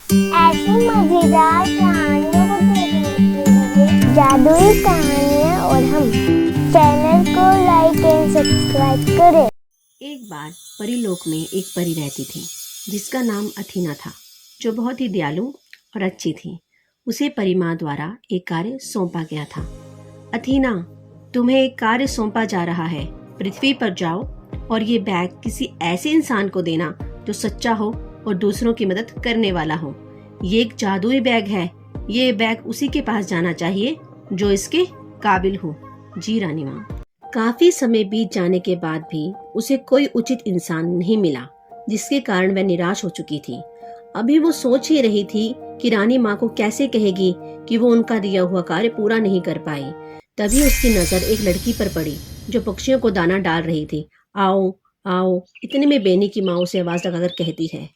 ऐसी मजेदार कहानियों को देखने के लिए जादुई कहानियाँ और हम चैनल को लाइक एंड सब्सक्राइब करें। एक बार परीलोक में एक परी रहती थी जिसका नाम अथीना था, जो बहुत ही दयालु और अच्छी थी। उसे परी माँ द्वारा एक कार्य सौंपा गया था। अथीना, तुम्हें एक कार्य सौंपा जा रहा है। पृथ्वी पर जाओ और ये बैग किसी ऐसे इंसान को देना जो सच्चा हो और दूसरों की मदद करने वाला हो। ये एक जादुई बैग है। ये बैग उसी के पास जाना चाहिए जो इसके काबिल हो। जी रानी माँ। काफी समय बीत जाने के बाद भी उसे कोई उचित इंसान नहीं मिला, जिसके कारण वह निराश हो चुकी थी। अभी वो सोच ही रही थी कि रानी माँ को कैसे कहेगी कि वो उनका दिया हुआ कार्य पूरा नहीं कर पाई। तभी उसकी नजर एक लड़की पर पड़ी जो पक्षियों को दाना डाल रही थी। आओ आओ। इतने में बेनी की माँ उसे आवाज लगाकर कहती है,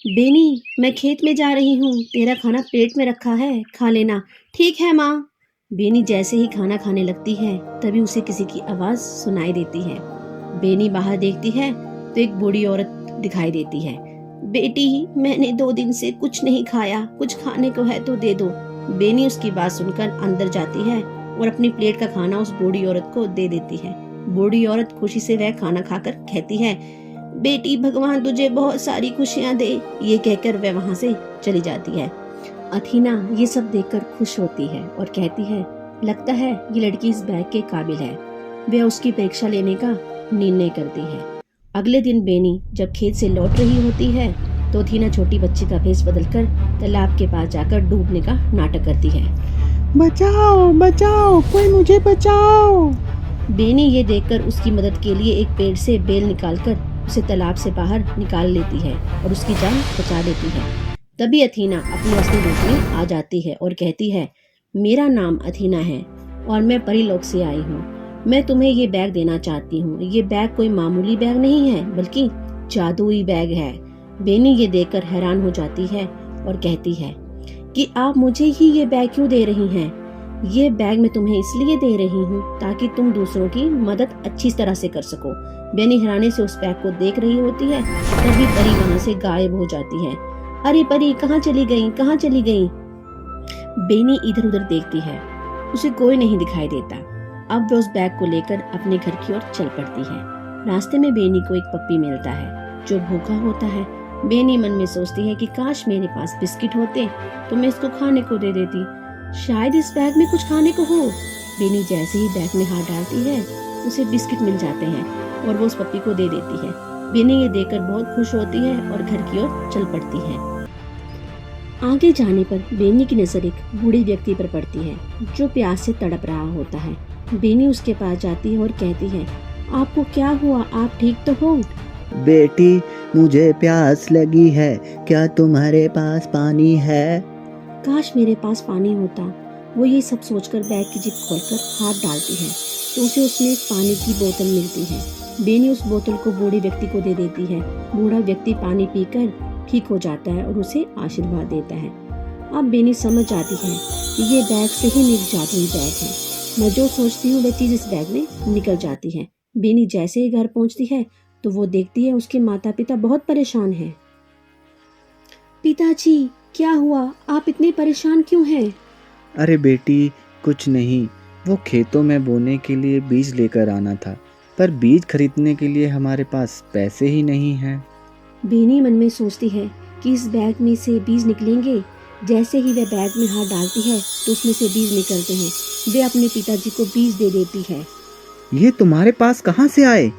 बेनी, मैं खेत में जा रही हूँ, तेरा खाना प्लेट में रखा है, खा लेना। ठीक है माँ। बेनी जैसे ही खाना खाने लगती है तभी उसे किसी की आवाज सुनाई देती है। बेनी बाहर देखती है तो एक बूढ़ी औरत दिखाई देती है। बेटी, मैंने 2 दिन से कुछ नहीं खाया, कुछ खाने को है तो दे दो। बेनी उसकी बात सुनकर अंदर जाती है और अपनी प्लेट का खाना उस बूढ़ी औरत को दे देती है। बूढ़ी औरत खुशी से वह खाना खाकर कहती है, बेटी, भगवान तुझे बहुत सारी खुशियां दे। ये कहकर वह वहां से चली जाती है। अथीना ये सब देखकर खुश होती है और कहती है, लगता है ये लड़की इस बैग के काबिल है। वह उसकी परीक्षा लेने का निर्णय करती है। अगले दिन बेनी जब खेत से लौट रही होती है तो अथीना छोटी बच्ची का भेष बदलकर तालाब के पास जाकर डूबने का नाटक करती है। बचाओ बचाओ, कोई मुझे बचाओ। बेनी ये देखकर उसकी मदद के लिए एक पेड़ से बेल निकालकर उसे तालाब से बाहर निकाल लेती है और उसकी जान बचा लेती है। तभी अथीना अपनी असली रूप में आ जाती है और कहती है, मेरा नाम अथीना है और मैं परीलोक से आई हूँ। मैं तुम्हें ये बैग देना चाहती हूँ। ये बैग कोई मामूली बैग नहीं है, बल्कि जादुई बैग है। बेनी ये देखकर हैरान हो जाती है और कहती है कि आप मुझे ही ये बैग क्यों दे रही हैं? ये बैग मैं तुम्हें इसलिए दे रही हूँ ताकि तुम दूसरों की मदद अच्छी तरह से कर सको। बेनी हैरानी से उस बैग को देख रही होती है, तभी परी वहाँ से गायब हो जाती है। अरे परी, कहाँ चली गई, कहाँ चली गई? बेनी इधर उधर देखती है, उसे कोई नहीं दिखाई देता। अब वह उस बैग को लेकर अपने घर की ओर चल पड़ती है। रास्ते में बेनी को एक पप्पी मिलता है जो भूखा होता है। बेनी मन में सोचती है कि काश मेरे पास बिस्किट होते तो मैं इसको खाने को दे देती, शायद इस बैग में कुछ खाने को हो। बेनी जैसे ही बैग में हाथ डालती है उसे बिस्किट मिल जाते हैं और वो उस पप्पी को दे देती है। बेनी ये देखकर बहुत खुश होती है और घर की ओर चल पड़ती है। आगे जाने पर बेनी की नजर एक बूढ़े व्यक्ति पर पड़ती है जो प्यास से तड़प रहा होता है। बेनी उसके पास जाती है और कहती है, आपको क्या हुआ, आप ठीक तो हो? बेटी, मुझे प्यास लगी है, क्या तुम्हारे पास पानी है? काश मेरे पास पानी होता। वो ये सब सोचकर बैग की जिप खोलकर हाथ डालती है तो उसे उसमें एक पानी की बोतल मिलती है। बेनी उस बोतल को बूढ़े व्यक्ति को दे देती है। बूढ़ा व्यक्ति पानी पीकर ठीक हो जाता है और उसे आशीर्वाद देता है। अब बेनी समझ जाती है कि ये बैग सही में एक जादुई बैग है। मैं जो सोचती हूँ वह चीज इस बैग में निकल जाती है। बेनी जैसे ही घर पहुँचती है तो वो देखती है उसके माता पिता बहुत परेशान हैं। पिताजी, क्या हुआ? आप इतने परेशान क्यों हैं? अरे बेटी, कुछ नहीं, वो खेतों में बोने के लिए बीज लेकर आना था, पर बीज खरीदने के लिए हमारे पास पैसे ही नहीं हैं। बेनी मन में सोचती है कि इस बैग में से बीज निकलेंगे। जैसे ही वह बैग में हाथ डालती है तो उसमें से बीज निकलते हैं। वे अपने पिताजी को बीज दे देती है। ये तुम्हारे पास कहाँ से आए?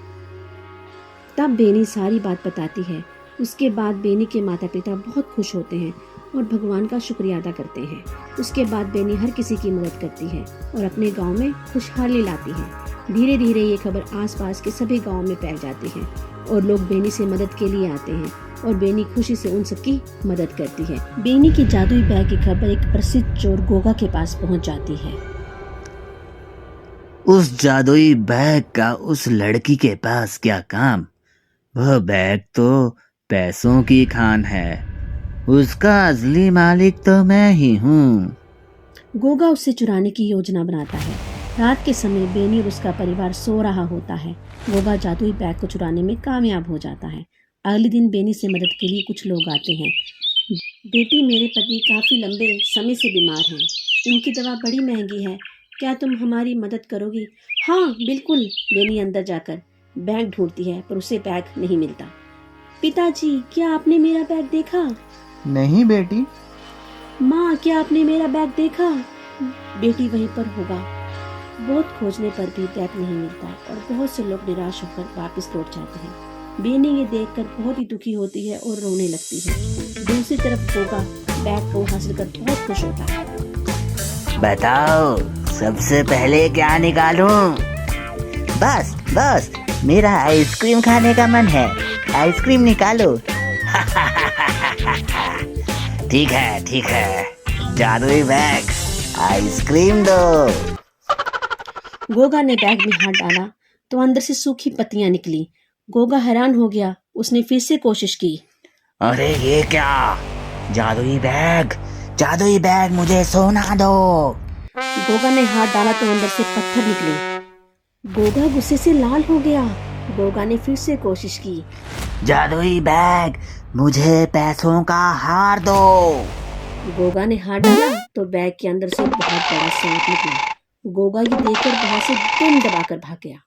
तब बेनी सारी बात बताती है। उसके बाद बेनी के माता पिता बहुत खुश होते हैं और भगवान का शुक्रिया अदा करते हैं। उसके बाद बेनी हर किसी की मदद करती है और अपने गांव में खुशहाली लाती है। धीरे धीरे ये खबर आसपास के सभी गांव में फैल जाती है और लोग बेनी से मदद के लिए आते हैं और बेनी खुशी से उन सबकी मदद करती है। बेनी की जादुई बैग की खबर एक प्रसिद्ध चोर गोगा के पास पहुंच जाती है। उस जादुई बैग का उस लड़की के पास क्या काम? वह बैग तो पैसों की खान है। उसका असली मालिक तो मैं ही हूँ। गोगा उससे चुराने की योजना बनाता है। रात के समय बेनी और उसका परिवार सो रहा होता है। गोगा जादुई बैग को चुराने में कामयाब हो जाता है। अगले दिन बेनी से मदद के लिए कुछ लोग आते हैं। बेटी, मेरे पति काफ़ी लंबे समय से बीमार हैं। इनकी दवा बड़ी महंगी है। क्या तुम हमारी मदद करोगी? हाँ बिल्कुल। बेनी अंदर जाकर बैग ढूंढती है पर उसे बैग नहीं मिलता। पिताजी, क्या आपने मेरा बैग देखा? नहीं बेटी। माँ, क्या आपने मेरा बैग देखा? बेटी वहीं पर होगा। बहुत खोजने पर भी बैग नहीं मिलता और बहुत से लोग निराश होकर वापस लौट जाते हैं। बेनी ये देखकर बहुत ही दुखी होती है और रोने लगती है। दूसरी तरफ गोगा बैग को हासिल कर बहुत खुश होता है। बताओ सबसे पहले क्या निकालूं? बस बस, मेरा आइसक्रीम खाने का मन है। आइसक्रीम निकालो। ठीक है, जादुई बैग, आइसक्रीम दो। गोगा ने बैग में हाथ डाला तो अंदर से सूखी पत्तियां निकली। गोगा हैरान हो गया। उसने फिर से कोशिश की। अरे ये क्या? जादुई बैग, मुझे सोना दो। गोगा ने हाथ डाला तो अंदर से पत्थर निकले। गोगा गुस्से से लाल हो गया। गोगा ने फिर से कोशिश की। जादुई बैग, मुझे पैसों का हार दो। गोगा ने हाथ डाला तो बैग के अंदर से बहुत बड़ा सांप निकला। गोगा ये देखकर बाहर से दम दबाकर भाग गया।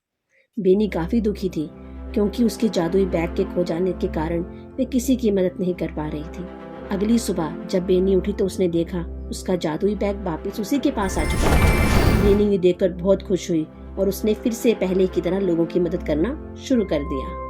बेनी काफी दुखी थी क्योंकि उसके जादुई बैग के खो जाने के कारण वे किसी की मदद नहीं कर पा रही थी। अगली सुबह जब बेनी उठी तो उसने देखा उसका जादुई बैग वापस उसी के पास आ चुका था। बेनी ये देखकर बहुत खुश हुई और उसने फिर से पहले की तरह लोगों की मदद करना शुरू कर दिया।